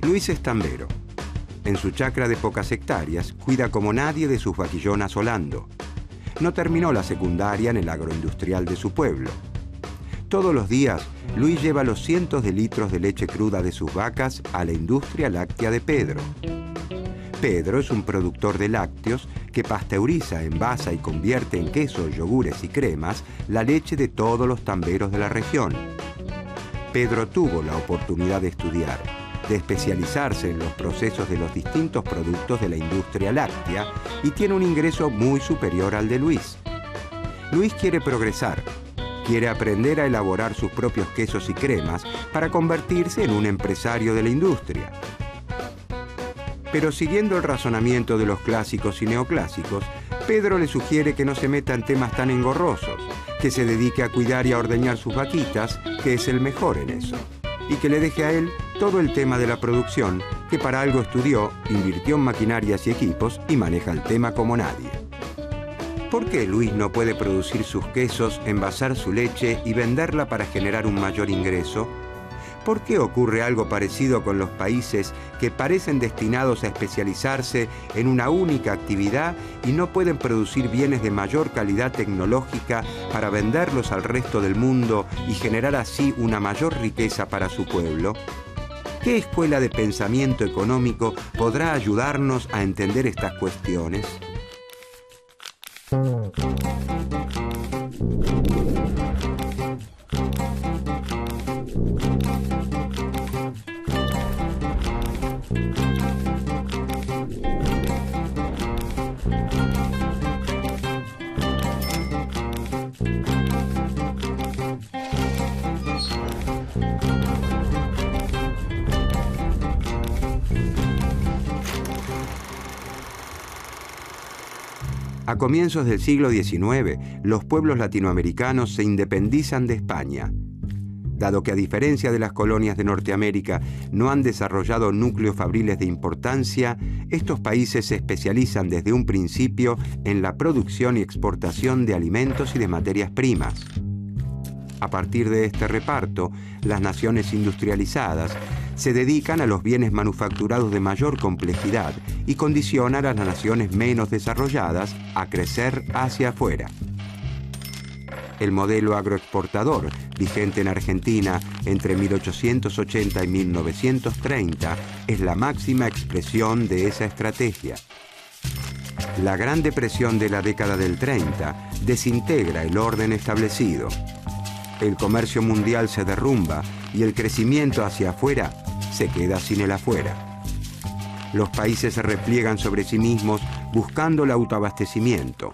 Luis es tambero. En su chacra de pocas hectáreas, cuida como nadie de sus vaquillonas Olando. No terminó la secundaria en el agroindustrial de su pueblo. Todos los días, Luis lleva los cientos de litros de leche cruda de sus vacas a la industria láctea de Pedro. Pedro es un productor de lácteos que pasteuriza, envasa y convierte en quesos, yogures y cremas la leche de todos los tamberos de la región. Pedro tuvo la oportunidad de estudiar, de especializarse en los procesos de los distintos productos de la industria láctea y tiene un ingreso muy superior al de Luis. Luis quiere progresar, quiere aprender a elaborar sus propios quesos y cremas para convertirse en un empresario de la industria. Pero siguiendo el razonamiento de los clásicos y neoclásicos, Pedro le sugiere que no se meta en temas tan engorrosos, que se dedique a cuidar y a ordeñar sus vaquitas, que es el mejor en eso, y que le deje a él todo el tema de la producción, que para algo estudió, invirtió en maquinarias y equipos y maneja el tema como nadie. ¿Por qué Luis no puede producir sus quesos, envasar su leche y venderla para generar un mayor ingreso? ¿Por qué ocurre algo parecido con los países que parecen destinados a especializarse en una única actividad y no pueden producir bienes de mayor calidad tecnológica para venderlos al resto del mundo y generar así una mayor riqueza para su pueblo? ¿Qué escuela de pensamiento económico podrá ayudarnos a entender estas cuestiones? A comienzos del siglo XIX, los pueblos latinoamericanos se independizan de España. Dado que a diferencia de las colonias de Norteamérica no han desarrollado núcleos fabriles de importancia, estos países se especializan desde un principio en la producción y exportación de alimentos y de materias primas. A partir de este reparto, las naciones industrializadas se dedican a los bienes manufacturados de mayor complejidad y condicionan a las naciones menos desarrolladas a crecer hacia afuera. El modelo agroexportador, vigente en Argentina entre 1880 y 1930, es la máxima expresión de esa estrategia. La Gran Depresión de la década del 30 desintegra el orden establecido. El comercio mundial se derrumba y el crecimiento hacia afuera se queda sin el afuera. Los países se repliegan sobre sí mismos buscando el autoabastecimiento.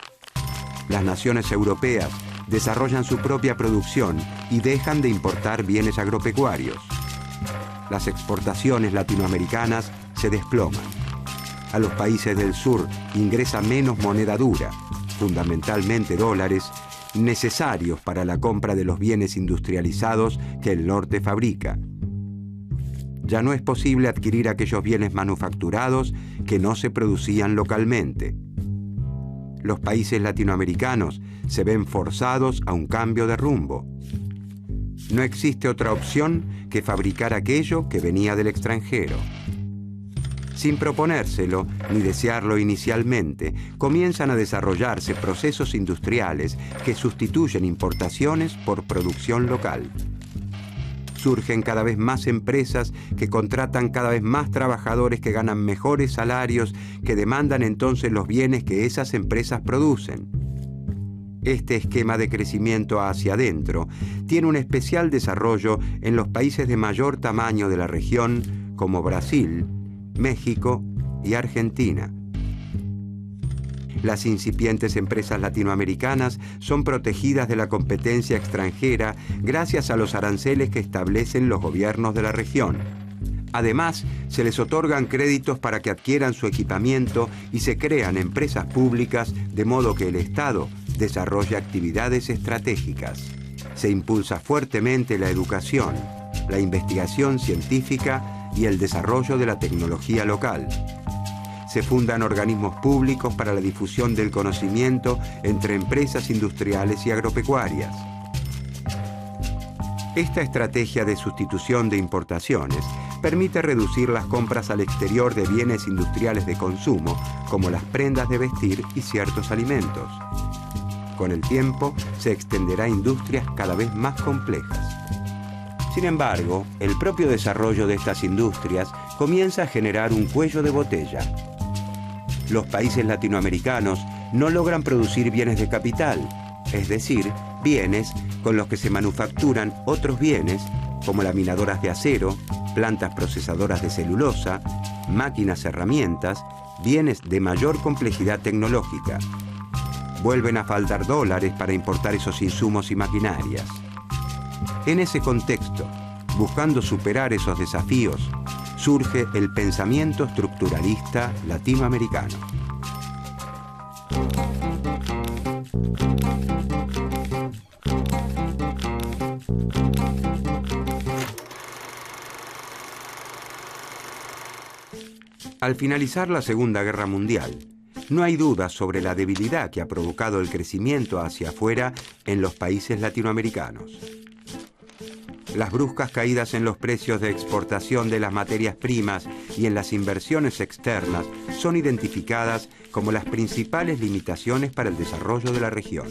Las naciones europeas desarrollan su propia producción y dejan de importar bienes agropecuarios. Las exportaciones latinoamericanas se desploman. A los países del sur ingresa menos moneda dura, fundamentalmente dólares, necesarios para la compra de los bienes industrializados que el norte fabrica. Ya no es posible adquirir aquellos bienes manufacturados que no se producían localmente. Los países latinoamericanos se ven forzados a un cambio de rumbo. No existe otra opción que fabricar aquello que venía del extranjero. Sin proponérselo ni desearlo inicialmente, comienzan a desarrollarse procesos industriales que sustituyen importaciones por producción local. Surgen cada vez más empresas que contratan cada vez más trabajadores que ganan mejores salarios, que demandan entonces los bienes que esas empresas producen. Este esquema de crecimiento hacia adentro tiene un especial desarrollo en los países de mayor tamaño de la región, como Brasil, México y Argentina. Las incipientes empresas latinoamericanas son protegidas de la competencia extranjera gracias a los aranceles que establecen los gobiernos de la región. Además, se les otorgan créditos para que adquieran su equipamiento y se crean empresas públicas de modo que el Estado desarrolle actividades estratégicas. Se impulsa fuertemente la educación, la investigación científica y el desarrollo de la tecnología local. Se fundan organismos públicos para la difusión del conocimiento entre empresas industriales y agropecuarias. Esta estrategia de sustitución de importaciones permite reducir las compras al exterior de bienes industriales de consumo, como las prendas de vestir y ciertos alimentos. Con el tiempo, se extenderá a industrias cada vez más complejas. Sin embargo, el propio desarrollo de estas industrias comienza a generar un cuello de botella. Los países latinoamericanos no logran producir bienes de capital, es decir, bienes con los que se manufacturan otros bienes, como laminadoras de acero, plantas procesadoras de celulosa, máquinas, herramientas, bienes de mayor complejidad tecnológica. Vuelven a faltar dólares para importar esos insumos y maquinarias. En ese contexto, buscando superar esos desafíos, surge el pensamiento estructuralista latinoamericano. Al finalizar la Segunda Guerra Mundial, no hay duda sobre la debilidad que ha provocado el crecimiento hacia afuera en los países latinoamericanos. Las bruscas caídas en los precios de exportación de las materias primas y en las inversiones externas son identificadas como las principales limitaciones para el desarrollo de la región.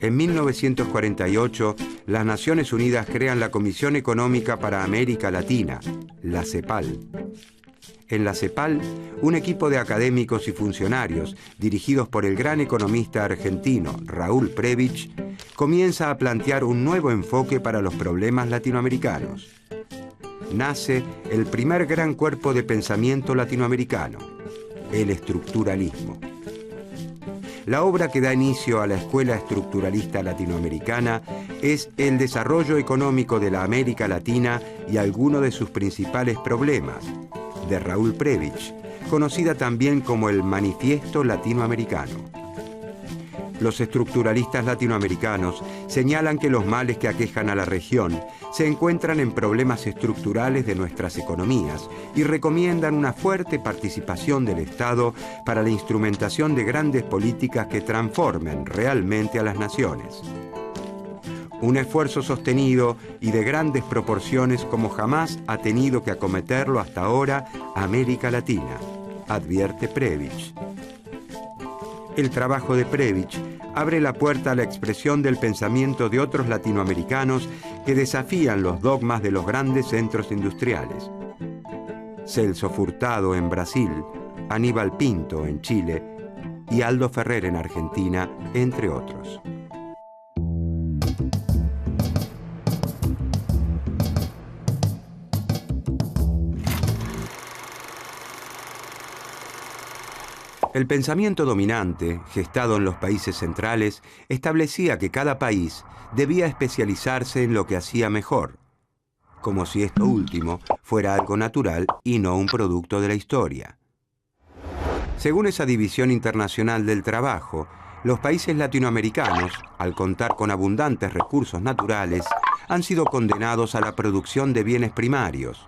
En 1948, las Naciones Unidas crean la Comisión Económica para América Latina, la CEPAL. En la CEPAL, un equipo de académicos y funcionarios, dirigidos por el gran economista argentino Raúl Prebisch, comienza a plantear un nuevo enfoque para los problemas latinoamericanos. Nace el primer gran cuerpo de pensamiento latinoamericano, el estructuralismo. La obra que da inicio a la Escuela Estructuralista Latinoamericana es El desarrollo económico de la América Latina y algunos de sus principales problemas, de Raúl Prebisch, conocida también como el Manifiesto Latinoamericano. Los estructuralistas latinoamericanos señalan que los males que aquejan a la región se encuentran en problemas estructurales de nuestras economías y recomiendan una fuerte participación del Estado para la instrumentación de grandes políticas que transformen realmente a las naciones. Un esfuerzo sostenido y de grandes proporciones como jamás ha tenido que acometerlo hasta ahora América Latina, advierte Prebisch. El trabajo de Prebisch abre la puerta a la expresión del pensamiento de otros latinoamericanos que desafían los dogmas de los grandes centros industriales. Celso Furtado en Brasil, Aníbal Pinto en Chile y Aldo Ferrer en Argentina, entre otros. El pensamiento dominante, gestado en los países centrales, establecía que cada país debía especializarse en lo que hacía mejor, como si esto último fuera algo natural y no un producto de la historia. Según esa división internacional del trabajo, los países latinoamericanos, al contar con abundantes recursos naturales, han sido condenados a la producción de bienes primarios,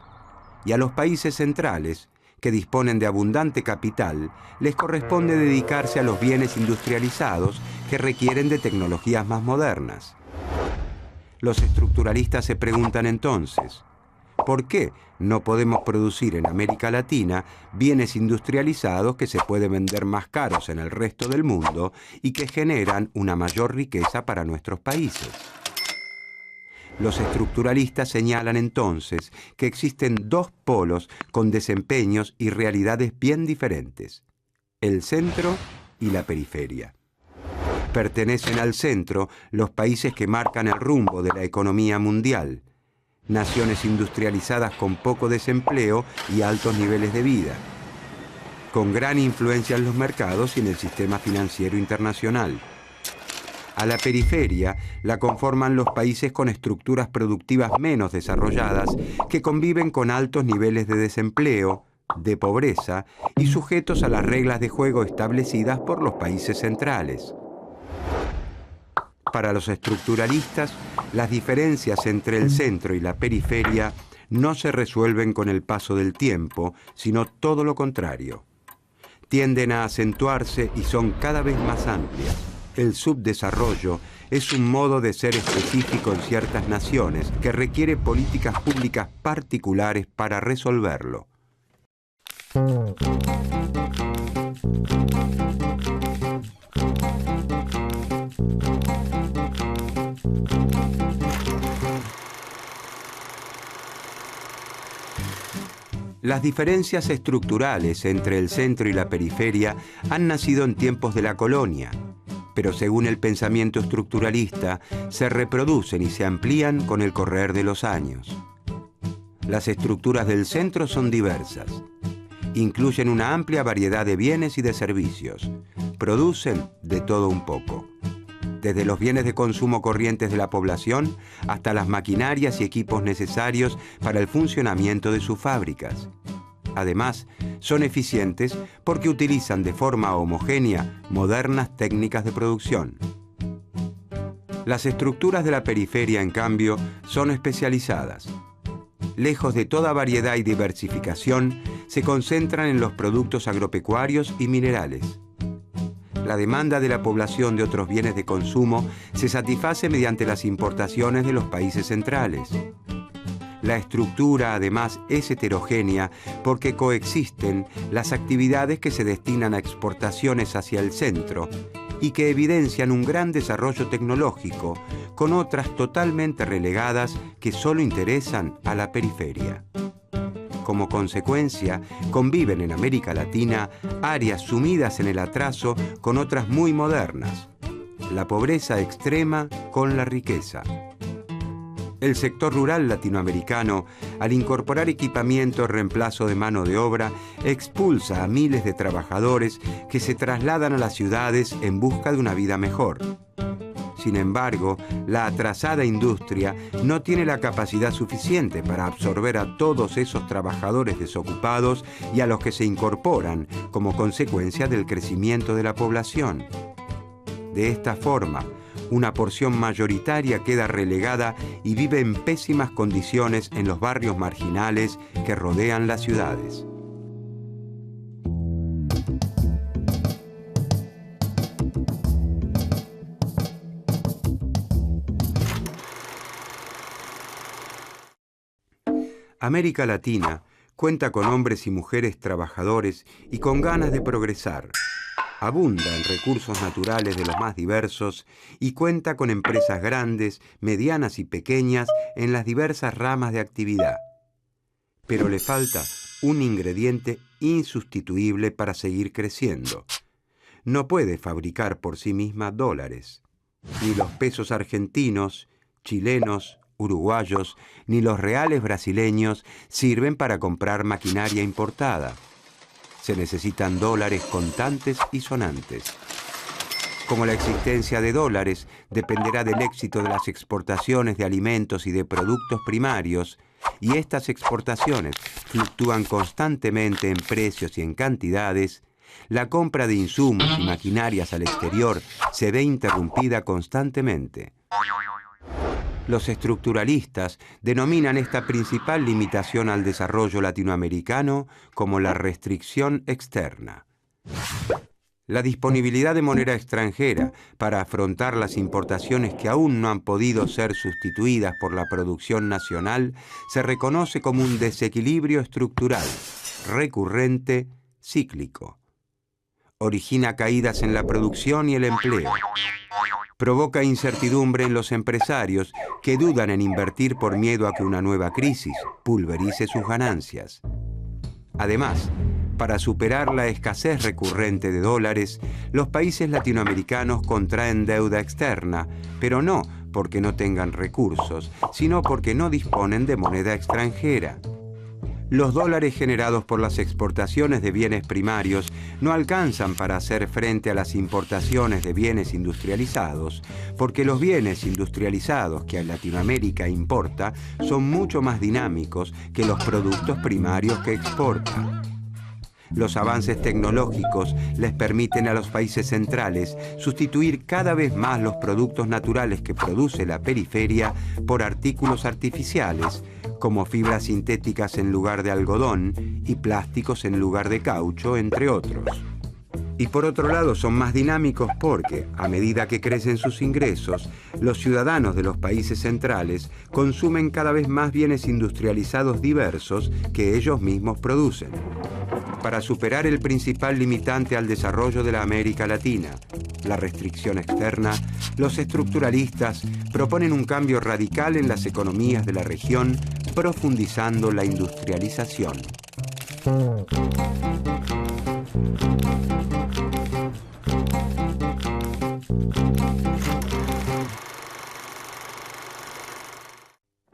y a los países centrales, que disponen de abundante capital, les corresponde dedicarse a los bienes industrializados que requieren de tecnologías más modernas. Los estructuralistas se preguntan entonces, ¿por qué no podemos producir en América Latina bienes industrializados que se pueden vender más caros en el resto del mundo y que generan una mayor riqueza para nuestros países? Los estructuralistas señalan entonces que existen dos polos con desempeños y realidades bien diferentes, el centro y la periferia. Pertenecen al centro los países que marcan el rumbo de la economía mundial, naciones industrializadas con poco desempleo y altos niveles de vida, con gran influencia en los mercados y en el sistema financiero internacional. A la periferia la conforman los países con estructuras productivas menos desarrolladas que conviven con altos niveles de desempleo, de pobreza y sujetos a las reglas de juego establecidas por los países centrales. Para los estructuralistas, las diferencias entre el centro y la periferia no se resuelven con el paso del tiempo, sino todo lo contrario. Tienden a acentuarse y son cada vez más amplias. El subdesarrollo es un modo de ser específico en ciertas naciones que requiere políticas públicas particulares para resolverlo. Las diferencias estructurales entre el centro y la periferia han nacido en tiempos de la colonia, pero según el pensamiento estructuralista, se reproducen y se amplían con el correr de los años. Las estructuras del centro son diversas. Incluyen una amplia variedad de bienes y de servicios. Producen de todo un poco. Desde los bienes de consumo corrientes de la población hasta las maquinarias y equipos necesarios para el funcionamiento de sus fábricas. Además, son eficientes porque utilizan de forma homogénea modernas técnicas de producción. Las estructuras de la periferia, en cambio, son especializadas. Lejos de toda variedad y diversificación, se concentran en los productos agropecuarios y minerales. La demanda de la población de otros bienes de consumo se satisface mediante las importaciones de los países centrales. La estructura, además, es heterogénea porque coexisten las actividades que se destinan a exportaciones hacia el centro y que evidencian un gran desarrollo tecnológico, con otras totalmente relegadas que solo interesan a la periferia. Como consecuencia, conviven en América Latina áreas sumidas en el atraso con otras muy modernas, la pobreza extrema con la riqueza. El sector rural latinoamericano, al incorporar equipamiento en reemplazo de mano de obra, expulsa a miles de trabajadores que se trasladan a las ciudades en busca de una vida mejor. Sin embargo, la atrasada industria no tiene la capacidad suficiente para absorber a todos esos trabajadores desocupados y a los que se incorporan como consecuencia del crecimiento de la población. De esta forma, una porción mayoritaria queda relegada y vive en pésimas condiciones en los barrios marginales que rodean las ciudades. América Latina cuenta con hombres y mujeres trabajadores y con ganas de progresar. Abunda en recursos naturales de los más diversos y cuenta con empresas grandes, medianas y pequeñas en las diversas ramas de actividad. Pero le falta un ingrediente insustituible para seguir creciendo. No puede fabricar por sí misma dólares. Ni los pesos argentinos, chilenos, uruguayos, ni los reales brasileños sirven para comprar maquinaria importada. Se necesitan dólares contantes y sonantes. Como la existencia de dólares dependerá del éxito de las exportaciones de alimentos y de productos primarios, y estas exportaciones fluctúan constantemente en precios y en cantidades, la compra de insumos y maquinarias al exterior se ve interrumpida constantemente. Los estructuralistas denominan esta principal limitación al desarrollo latinoamericano como la restricción externa. La disponibilidad de moneda extranjera para afrontar las importaciones que aún no han podido ser sustituidas por la producción nacional se reconoce como un desequilibrio estructural, recurrente, cíclico. Origina caídas en la producción y el empleo. Provoca incertidumbre en los empresarios que dudan en invertir por miedo a que una nueva crisis pulverice sus ganancias. Además, para superar la escasez recurrente de dólares, los países latinoamericanos contraen deuda externa, pero no porque no tengan recursos, sino porque no disponen de moneda extranjera. Los dólares generados por las exportaciones de bienes primarios no alcanzan para hacer frente a las importaciones de bienes industrializados, porque los bienes industrializados que Latinoamérica importa son mucho más dinámicos que los productos primarios que exporta. Los avances tecnológicos les permiten a los países centrales sustituir cada vez más los productos naturales que produce la periferia por artículos artificiales, como fibras sintéticas en lugar de algodón y plásticos en lugar de caucho, entre otros. Y por otro lado son más dinámicos porque, a medida que crecen sus ingresos, los ciudadanos de los países centrales consumen cada vez más bienes industrializados diversos que ellos mismos producen. Para superar el principal limitante al desarrollo de la América Latina, la restricción externa, los estructuralistas proponen un cambio radical en las economías de la región, profundizando la industrialización.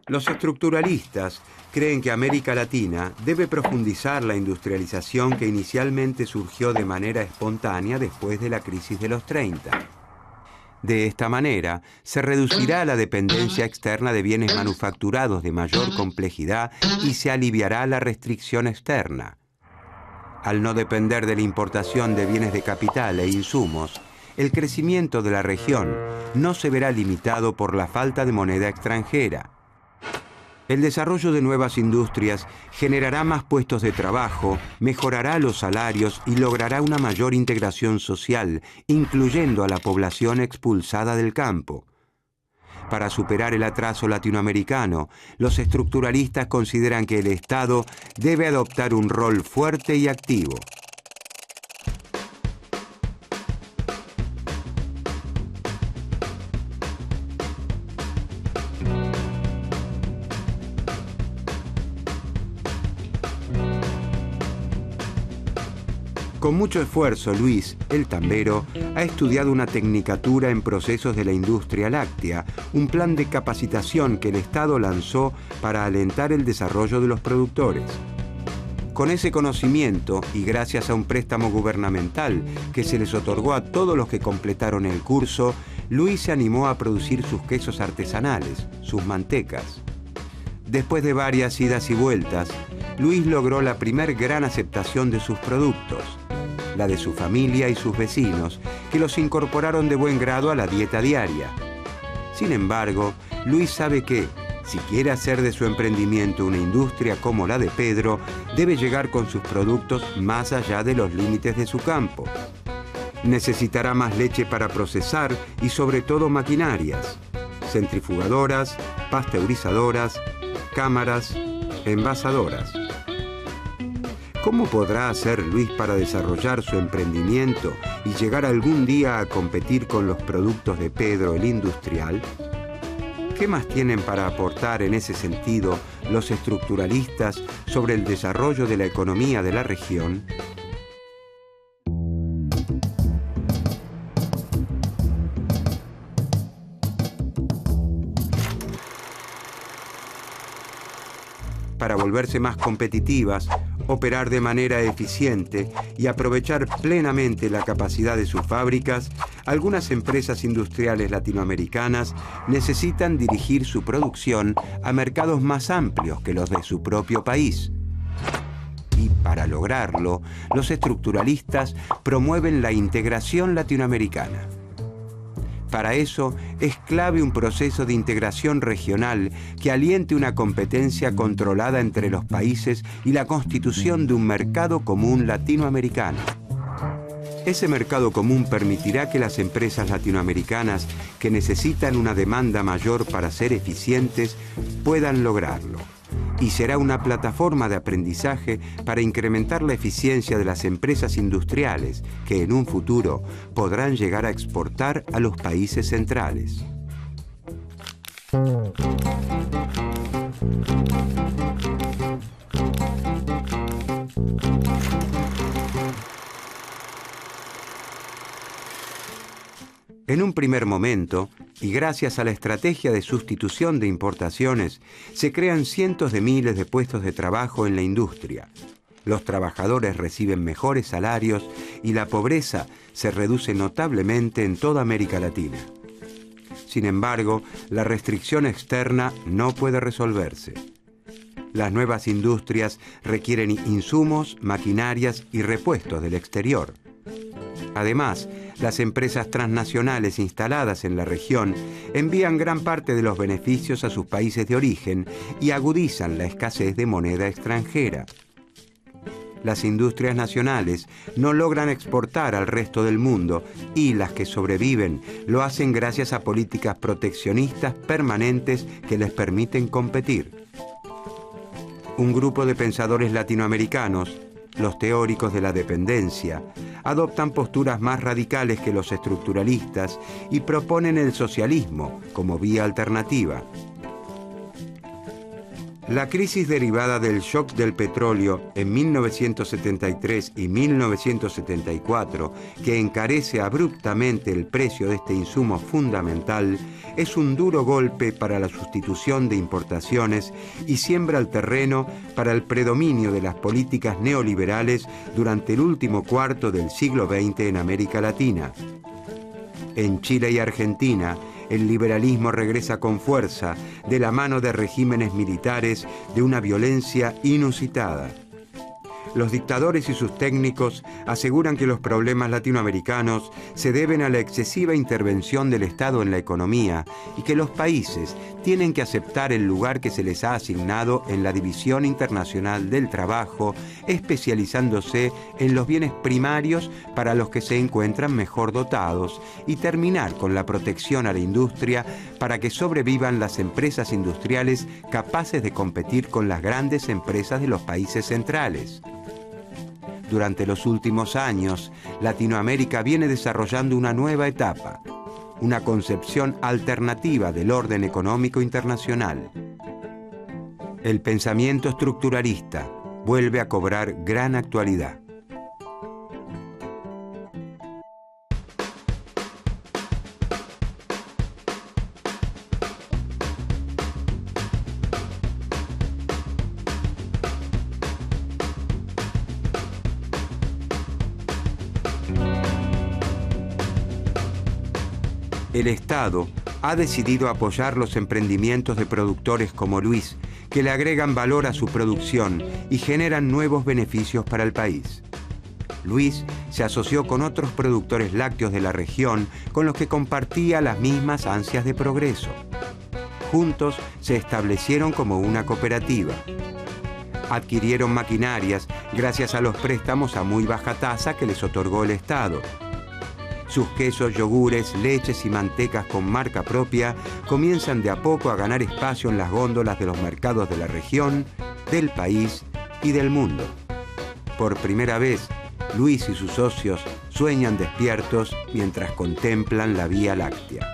Los estructuralistas creen que América Latina debe profundizar la industrialización que inicialmente surgió de manera espontánea después de la crisis de los 30. De esta manera, se reducirá la dependencia externa de bienes manufacturados de mayor complejidad y se aliviará la restricción externa. Al no depender de la importación de bienes de capital e insumos, el crecimiento de la región no se verá limitado por la falta de moneda extranjera. El desarrollo de nuevas industrias generará más puestos de trabajo, mejorará los salarios y logrará una mayor integración social, incluyendo a la población expulsada del campo. Para superar el atraso latinoamericano, los estructuralistas consideran que el Estado debe adoptar un rol fuerte y activo. Con mucho esfuerzo, Luis, el tambero, ha estudiado una tecnicatura en procesos de la industria láctea, un plan de capacitación que el Estado lanzó para alentar el desarrollo de los productores. Con ese conocimiento, y gracias a un préstamo gubernamental que se les otorgó a todos los que completaron el curso, Luis se animó a producir sus quesos artesanales, sus mantecas. Después de varias idas y vueltas, Luis logró la primer gran aceptación de sus productos, la de su familia y sus vecinos, que los incorporaron de buen grado a la dieta diaria. Sin embargo, Luis sabe que, si quiere hacer de su emprendimiento una industria como la de Pedro, debe llegar con sus productos más allá de los límites de su campo. Necesitará más leche para procesar y sobre todo maquinarias, centrifugadoras, pasteurizadoras, cámaras, envasadoras. ¿Cómo podrá hacer Luis para desarrollar su emprendimiento y llegar algún día a competir con los productos de Pedro el Industrial? ¿Qué más tienen para aportar en ese sentido los estructuralistas sobre el desarrollo de la economía de la región? Para volverse más competitivas, operar de manera eficiente y aprovechar plenamente la capacidad de sus fábricas, algunas empresas industriales latinoamericanas necesitan dirigir su producción a mercados más amplios que los de su propio país. Y para lograrlo, los estructuralistas promueven la integración latinoamericana. Para eso es clave un proceso de integración regional que aliente una competencia controlada entre los países y la constitución de un mercado común latinoamericano. Ese mercado común permitirá que las empresas latinoamericanas que necesitan una demanda mayor para ser eficientes puedan lograrlo. Y será una plataforma de aprendizaje para incrementar la eficiencia de las empresas industriales que en un futuro podrán llegar a exportar a los países centrales. En un primer momento, y gracias a la estrategia de sustitución de importaciones, se crean cientos de miles de puestos de trabajo en la industria. Los trabajadores reciben mejores salarios y la pobreza se reduce notablemente en toda América Latina. Sin embargo, la restricción externa no puede resolverse. Las nuevas industrias requieren insumos, maquinarias y repuestos del exterior. Además, las empresas transnacionales instaladas en la región envían gran parte de los beneficios a sus países de origen y agudizan la escasez de moneda extranjera. Las industrias nacionales no logran exportar al resto del mundo y las que sobreviven lo hacen gracias a políticas proteccionistas permanentes que les permiten competir. Un grupo de pensadores latinoamericanos, los teóricos de la dependencia, adoptan posturas más radicales que los estructuralistas y proponen el socialismo como vía alternativa. La crisis derivada del shock del petróleo en 1973 y 1974, que encarece abruptamente el precio de este insumo fundamental, es un duro golpe para la sustitución de importaciones y siembra el terreno para el predominio de las políticas neoliberales durante el último cuarto del siglo XX en América Latina. En Chile y Argentina, el liberalismo regresa con fuerza de la mano de regímenes militares de una violencia inusitada. Los dictadores y sus técnicos aseguran que los problemas latinoamericanos se deben a la excesiva intervención del Estado en la economía y que los países tienen que aceptar el lugar que se les ha asignado en la División Internacional del Trabajo, especializándose en los bienes primarios para los que se encuentran mejor dotados y terminar con la protección a la industria para que sobrevivan las empresas industriales capaces de competir con las grandes empresas de los países centrales. Durante los últimos años, Latinoamérica viene desarrollando una nueva etapa, una concepción alternativa del orden económico internacional. El pensamiento estructuralista vuelve a cobrar gran actualidad. El Estado ha decidido apoyar los emprendimientos de productores como Luis, que le agregan valor a su producción y generan nuevos beneficios para el país. Luis se asoció con otros productores lácteos de la región con los que compartía las mismas ansias de progreso. Juntos se establecieron como una cooperativa. Adquirieron maquinarias gracias a los préstamos a muy baja tasa que les otorgó el Estado. Sus quesos, yogures, leches y mantecas con marca propia comienzan de a poco a ganar espacio en las góndolas de los mercados de la región, del país y del mundo. Por primera vez, Luis y sus socios sueñan despiertos mientras contemplan la Vía Láctea.